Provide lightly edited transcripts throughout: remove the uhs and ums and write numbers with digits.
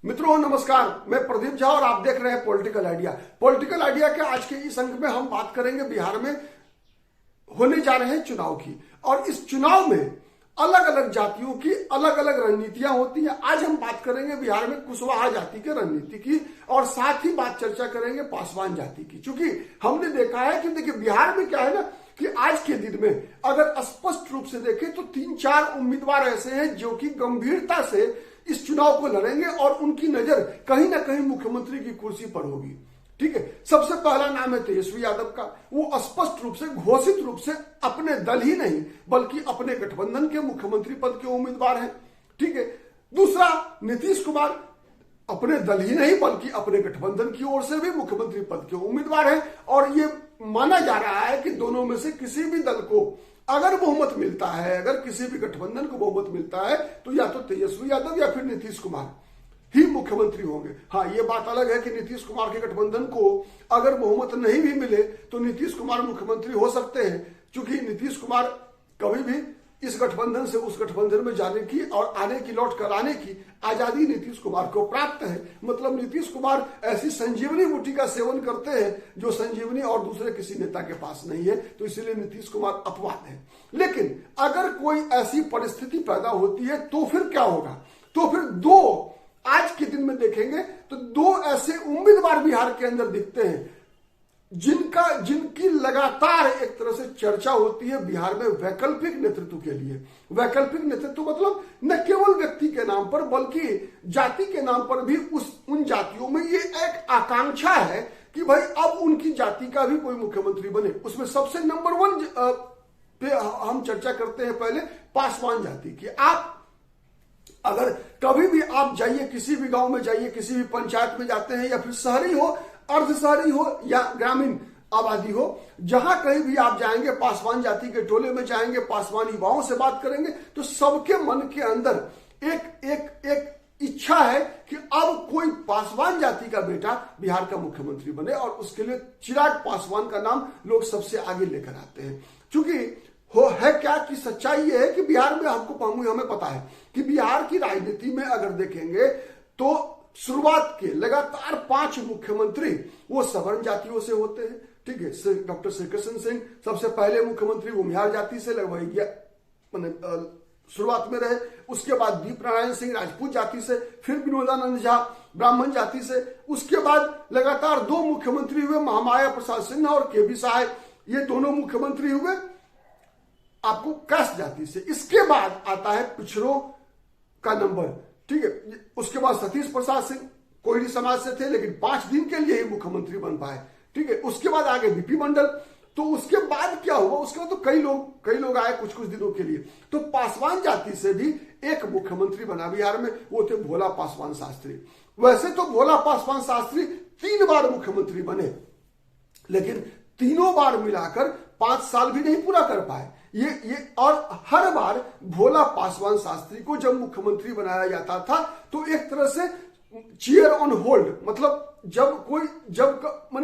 मित्रों नमस्कार, मैं प्रदीप झा और आप देख रहे हैं पॉलिटिकल आइडिया। पॉलिटिकल आइडिया के आज के इस अंक में हम बात करेंगे बिहार में होने जा रहे हैं चुनाव की। और इस चुनाव में अलग अलग जातियों की अलग अलग रणनीतियां होती हैं। आज हम बात करेंगे बिहार में कुशवाहा जाति की रणनीति की और साथ ही बात चर्चा करेंगे पासवान जाति की। क्योंकि हमने देखा है कि देखिए बिहार में क्या है ना कि आज के दिन में अगर स्पष्ट रूप से देखें तो 3-4 उम्मीदवार ऐसे हैं जो कि गंभीरता से इस चुनाव को लड़ेंगे और उनकी नजर कहीं ना कहीं मुख्यमंत्री की कुर्सी पर होगी। ठीक है, सबसे पहला नाम है तेजस्वी यादव का। वो स्पष्ट रूप से घोषित रूप से अपने दल ही नहीं बल्कि अपने गठबंधन के मुख्यमंत्री पद के उम्मीदवार हैं। ठीक है, दूसरा नीतीश कुमार अपने दल ही नहीं बल्कि अपने गठबंधन की ओर से भी मुख्यमंत्री पद के उम्मीदवार हैं। और ये माना जा रहा है कि दोनों में से किसी भी दल को अगर बहुमत मिलता है, अगर किसी भी गठबंधन को बहुमत मिलता है तो या तो तेजस्वी यादव या फिर नीतीश कुमार ही मुख्यमंत्री होंगे। हाँ, ये बात अलग है कि नीतीश कुमार के गठबंधन को अगर बहुमत नहीं भी मिले तो नीतीश कुमार मुख्यमंत्री हो सकते हैं, क्योंकि नीतीश कुमार कभी भी इस गठबंधन से उस गठबंधन में जाने की और आने की लौट कर आने की आजादी नीतीश कुमार को प्राप्त है। मतलब नीतीश कुमार ऐसी संजीवनी बूटी का सेवन करते हैं जो संजीवनी और दूसरे किसी नेता के पास नहीं है, तो इसीलिए नीतीश कुमार अपवाद है। लेकिन अगर कोई ऐसी परिस्थिति पैदा होती है तो फिर क्या होगा? तो फिर आज के दिन में देखेंगे तो 2 ऐसे उम्मीदवार बिहार के अंदर दिखते हैं जिनकी लगातार एक तरह से चर्चा होती है बिहार में वैकल्पिक नेतृत्व के लिए। वैकल्पिक नेतृत्व मतलब न केवल व्यक्ति के नाम पर बल्कि जाति के नाम पर भी उन जातियों में ये एक आकांक्षा है कि भाई अब उनकी जाति का भी कोई मुख्यमंत्री बने। उसमें सबसे नंबर 1 पे हम चर्चा करते हैं पहले पासवान जाति की। आप अगर कभी भी आप जाइए, किसी भी गांव में जाइए, किसी भी पंचायत में जाते हैं या फिर शहरी हो, अर्ध शहरी हो या ग्रामीण आबादी हो, जहां कहीं भी आप जाएंगे पासवान जाति के टोले में जाएंगे, पासवान युवाओं से बात करेंगे तो सबके मन के अंदर एक इच्छा है कि अब कोई पासवान जाति का बेटा बिहार का मुख्यमंत्री बने। और उसके लिए चिराग पासवान का नाम लोग सबसे आगे लेकर आते हैं। क्योंकि है क्या कि सच्चाई ये है कि बिहार में हमें पता है कि बिहार की राजनीति में अगर देखेंगे तो शुरुआत के लगातार 5 मुख्यमंत्री वो सवर्ण जातियों से होते हैं। ठीक है, डॉक्टर श्री कृष्ण सिंह सबसे पहले मुख्यमंत्री भूमिहार जाति से लगभग शुरुआत में रहे। उसके बाद दीप नारायण सिंह राजपूत जाति से, फिर विनोदानंद झा ब्राह्मण जाति से। उसके बाद लगातार 2 मुख्यमंत्री हुए, महामाया प्रसाद सिन्हा और केबी सहाय, ये दोनों मुख्यमंत्री हुए आपको कास्ट जाति से। इसके बाद आता है पिछड़ों का नंबर। ठीक है, उसके बाद सतीश प्रसाद सिंह कोयरी समाज से थे लेकिन 5 दिन के लिए ही मुख्यमंत्री बन पाए। ठीक है, उसके बाद आगे बीपी मंडल। तो उसके बाद क्या हुआ? उसके बाद तो कई लोग आए कुछ दिनों के लिए। तो पासवान जाति से भी एक मुख्यमंत्री बना बिहार में, वो थे भोला पासवान शास्त्री। वैसे तो भोला पासवान शास्त्री 3 बार मुख्यमंत्री बने, लेकिन तीनों बार मिलाकर 5 साल भी नहीं पूरा कर पाए ये। और हर बार भोला पासवान शास्त्री को जब मुख्यमंत्री बनाया जाता था तो एक तरह से चेयर ऑन होल्ड, मतलब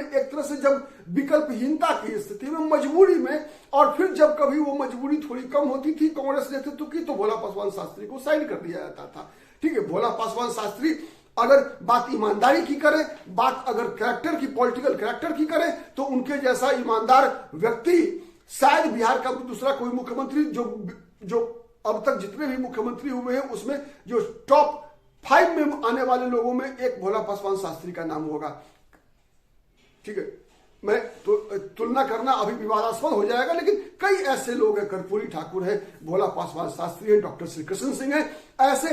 एक तरह से जब विकल्पहीनता की स्थिति में, मजबूरी में, और फिर जब कभी वो मजबूरी थोड़ी कम होती थी कांग्रेस नेतृत्व की तो भोला पासवान शास्त्री को साइड कर दिया जाता था। ठीक है, भोला पासवान शास्त्री अगर बात ईमानदारी की करें, बात अगर कैरेक्टर की, पॉलिटिकल कैरेक्टर की करें, तो उनके जैसा ईमानदार व्यक्ति शायद बिहार का दूसरा कोई मुख्यमंत्री जो अब तक जितने भी मुख्यमंत्री हुए हैं उसमें जो टॉप 5 में आने वाले लोगों में एक भोला पासवान शास्त्री का नाम होगा। ठीक है, मैं तो तुलना करना अभी विवादास्पद हो जाएगा, लेकिन कई ऐसे लोग हैं, कर्पूरी ठाकुर है, भोला पासवान शास्त्री है, डॉक्टर श्री कृष्ण सिंह है, ऐसे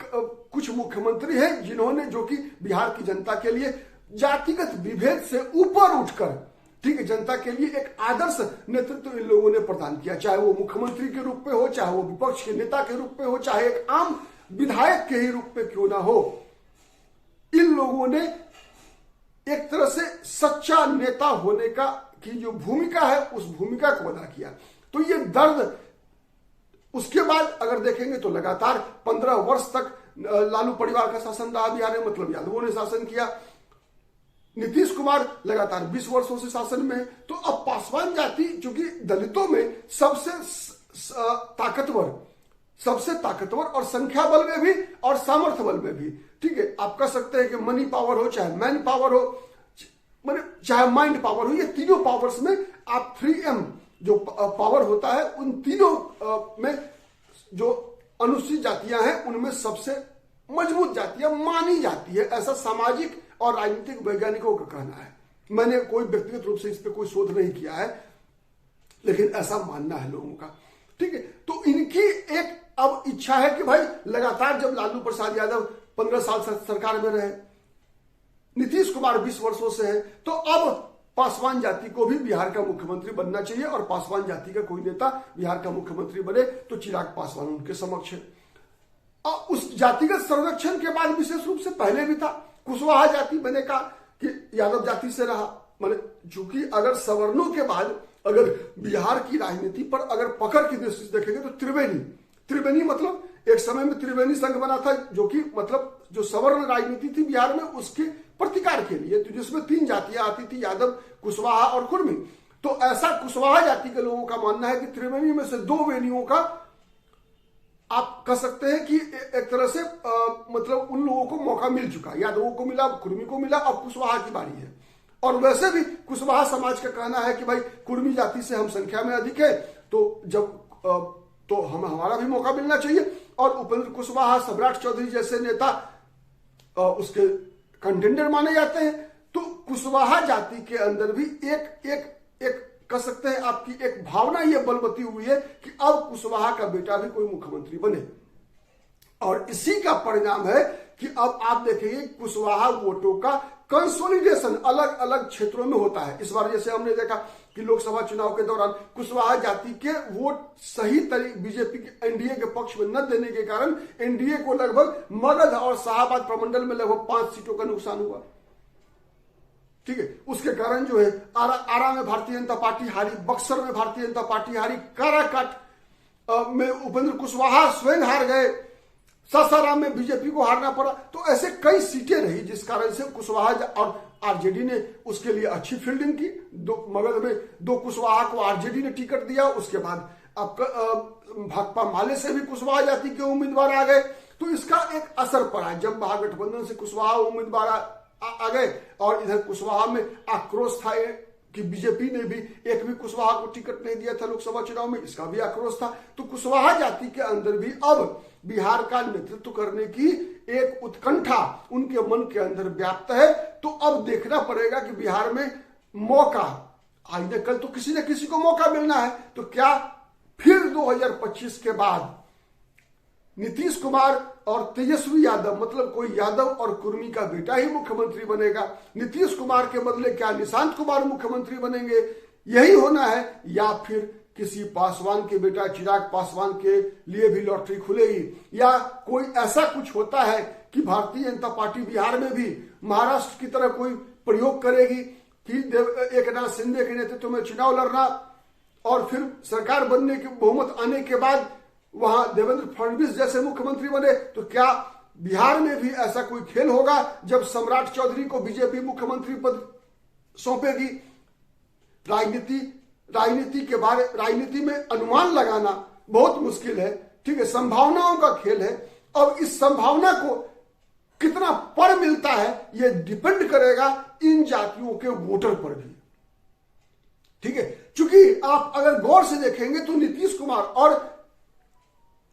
कुछ मुख्यमंत्री हैं जिन्होंने, जो कि बिहार की जनता के लिए जातिगत विभेद से ऊपर उठकर, ठीक है, जनता के लिए एक आदर्श नेतृत्व इन लोगों ने प्रदान किया। चाहे वो मुख्यमंत्री के रूप में हो, चाहे वो विपक्ष के नेता के रूप में हो, चाहे एक आम विधायक के ही रूप में क्यों ना हो, इन लोगों ने एक तरह से सच्चा नेता होने की जो भूमिका है उस भूमिका को अदा किया। तो ये दर्द, उसके बाद अगर देखेंगे तो लगातार 15 वर्ष तक लालू परिवार का शासन रहा बिहार में, मतलब यादवों ने शासन किया। नीतीश कुमार लगातार 20 वर्षों से शासन में है। तो अब पासवान जाति, चूंकि दलितों में सबसे ताकतवर सबसे ताकतवर, और संख्या बल में भी और सामर्थ्य बल में भी। ठीक है, आप कह सकते हैं कि मनी पावर हो, चाहे मैन पावर हो, चाहे माइंड पावर हो, ये तीनों पावर्स में आप 3M जो पावर होता है, उन तीनों में जो अनुसूचित जातियां हैं उनमें सबसे मजबूत जातियां मानी जाती है, ऐसा सामाजिक और राजनीतिक वैज्ञानिकों का कहना है। मैंने कोई व्यक्तिगत रूप से इस पर कोई शोध नहीं किया है, लेकिन ऐसा मानना है लोगों का। ठीक है, तो इनकी एक अब इच्छा है कि भाई लगातार जब लालू प्रसाद यादव 15 साल सरकार में रहे, नीतीश कुमार 20 वर्षों से है, तो अब पासवान जाति को भी बिहार का मुख्यमंत्री बनना चाहिए, और पासवान जाति का कोई नेता बिहार का मुख्यमंत्री बने तो चिराग पासवान उनके समक्ष है। और उस जातिगत संरक्षण के बाद विशेष रूप से पहले भी था, कुशवाहा जाति मैंने कहा कि यादव जाति से रहा, माने चूंकि अगर सवर्णों के बाद अगर बिहार की राजनीति पर अगर पकड़ की दृष्टि से देखेंगे तो त्रिवेणी मतलब एक समय में त्रिवेणी संघ बना था, जो कि मतलब जो सवर्ण राजनीति थी बिहार में उसके प्रतिकार के लिए, तो जिसमें 3 जातियां आती थी, यादव, कुशवाहा और कुर्मी। तो ऐसा कुशवाहा जाति के लोगों का मानना है कि त्रिवेणी में से 2 वेणियों का आप कह सकते हैं कि एक तरह से मतलब उन लोगों को मौका मिल चुका, यादवों को मिला, कुर्मी को मिला, अब कुशवाहा की बारी है। और वैसे भी कुशवाहा समाज का कहना है कि भाई कुर्मी जाति से हम संख्या में अधिक है, तो जब तो हमारा भी मौका मिलना चाहिए। और उपेंद्र कुशवाहा, सम्राट चौधरी जैसे नेता उसके कंटेंडर माने जाते हैं। तो कुशवाहा जाति के अंदर भी एक कह सकते हैं आपकी एक भावना ये बलवती हुई है कि अब कुशवाहा का बेटा भी कोई मुख्यमंत्री बने, और इसी का परिणाम है कि अब आप देखेंगे कुशवाहा वोटों का कंसोलिडेशन अलग अलग क्षेत्रों में होता है। इस बार जैसे हमने देखा कि लोकसभा चुनाव के दौरान कुशवाहा जाति के वोट सही तरीके बीजेपी के एनडीए के पक्ष में न देने के कारण एनडीए को लगभग मगध और शाहबाद प्रमंडल में लगभग 5 सीटों का नुकसान हुआ। ठीक है, उसके कारण जो है आरा में भारतीय जनता पार्टी हारी, बक्सर में भारतीय जनता पार्टी हारी, काराकाट में उपेंद्र कुशवाहा स्वयं हार गए, सासाराम में बीजेपी को हारना पड़ा। तो ऐसे कई सीटें रही जिस कारण से कुशवाहा और आरजेडी ने उसके लिए अच्छी फील्डिंग की। मगध में 2 कुशवाहा को आरजेडी ने टिकट दिया, उसके बाद भाकपा माले से भी कुशवाहा जाति के उम्मीदवार आ गए, तो इसका एक असर पड़ा। जब महागठबंधन से कुशवाहा उम्मीदवार आ गए और इधर कुशवाहा में आक्रोश था कि बीजेपी ने भी एक भी कुशवाहा को टिकट नहीं दिया था लोकसभा चुनाव में, इसका भी आक्रोश था। तो कुशवाहा जाति के अंदर भी अब बिहार का नेतृत्व करने की एक उत्कंठा उनके मन के अंदर व्याप्त है। तो अब देखना पड़ेगा कि बिहार में मौका आज न कल तो किसी न किसी को मौका मिलना है, तो क्या फिर 2025 के बाद नीतीश कुमार और तेजस्वी यादव मतलब कोई यादव और कुर्मी का बेटा ही मुख्यमंत्री बनेगा? नीतीश कुमार के बदले क्या निशांत कुमार मुख्यमंत्री बनेंगे? यही होना है, या फिर किसी पासवान के बेटा चिराग पासवान के लिए भी लॉटरी खुलेगी, या कोई ऐसा कुछ होता है कि भारतीय जनता पार्टी बिहार में भी महाराष्ट्र की तरह कोई प्रयोग करेगी कि एकनाथ शिंदे के नेतृत्व में चुनाव लड़ना और फिर सरकार बनने के बहुमत आने के बाद वहां देवेंद्र फडणवीस जैसे मुख्यमंत्री बने। तो क्या बिहार में भी ऐसा कोई खेल होगा जब सम्राट चौधरी को बीजेपी मुख्यमंत्री पद सौंपेगी? राजनीति में अनुमान लगाना बहुत मुश्किल है। ठीक है, संभावनाओं का खेल है। अब इस संभावना को कितना पर मिलता है ये डिपेंड करेगा इन जातियों के वोटर पर भी। ठीक है, क्योंकि आप अगर गौर से देखेंगे तो नीतीश कुमार और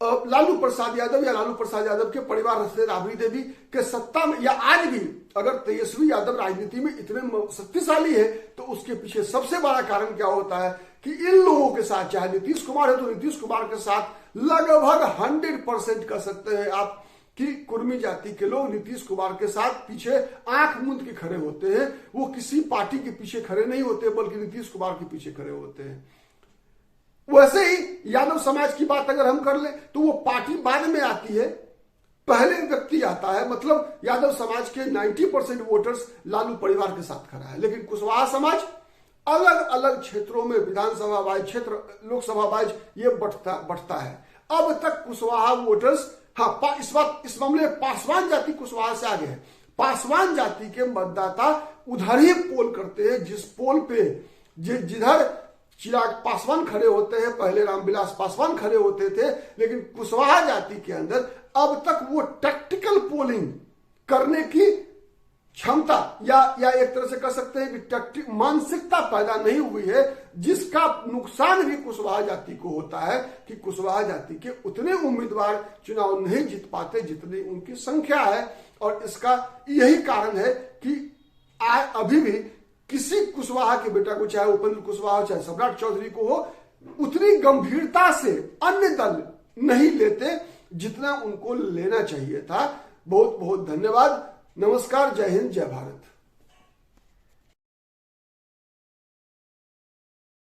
लालू प्रसाद यादव के परिवार से राबड़ी देवी के सत्ता में, या आज भी अगर तेजस्वी यादव राजनीति में इतने शक्तिशाली है तो उसके पीछे सबसे बड़ा कारण क्या होता है कि इन लोगों के साथ, चाहे नीतीश कुमार है तो नीतीश कुमार के साथ लगभग 100% कह सकते हैं आप कि कुर्मी जाति के लोग नीतीश कुमार के साथ पीछे आंख मूंद के खड़े होते हैं। वो किसी पार्टी के पीछे खड़े नहीं होते बल्कि नीतीश कुमार के पीछे खड़े होते हैं। वैसे ही यादव समाज की बात अगर हम कर ले तो वो पार्टी बाद में आती है, पहले व्यक्ति आता है। मतलब यादव समाज के 90% वोटर्स लालू परिवार के साथ खड़ा है, लेकिन कुशवाहा समाज अलग अलग क्षेत्रों में विधानसभा वाइज क्षेत्र, लोकसभा वाइज ये बढ़ता है। अब तक कुशवाहा वोटर्स, हाँ इस मामले में पासवान जाति कुशवाहा से आगे है। पासवान जाति के मतदाता उधर ही पोल करते हैं जिस पोल पे जिधर चिराग पासवान खड़े होते हैं, पहले रामविलास पासवान खड़े होते थे, लेकिन कुशवाहा जाति के अंदर अब तक वो टैक्टिकल पोलिंग करने की क्षमता या एक तरह से कह सकते हैं कि मानसिकता पैदा नहीं हुई है, जिसका नुकसान भी कुशवाहा जाति को होता है कि कुशवाहा जाति के उतने उम्मीदवार चुनाव नहीं जीत पाते जितनी उनकी संख्या है। और इसका यही कारण है कि अभी भी किसी कुशवाहा के बेटा को, चाहे उपेंद्र कुशवाहा चाहे सम्राट चौधरी को हो, उतनी गंभीरता से अन्य दल नहीं लेते जितना उनको लेना चाहिए था। बहुत बहुत धन्यवाद। नमस्कार, जय हिंद, जय भारत।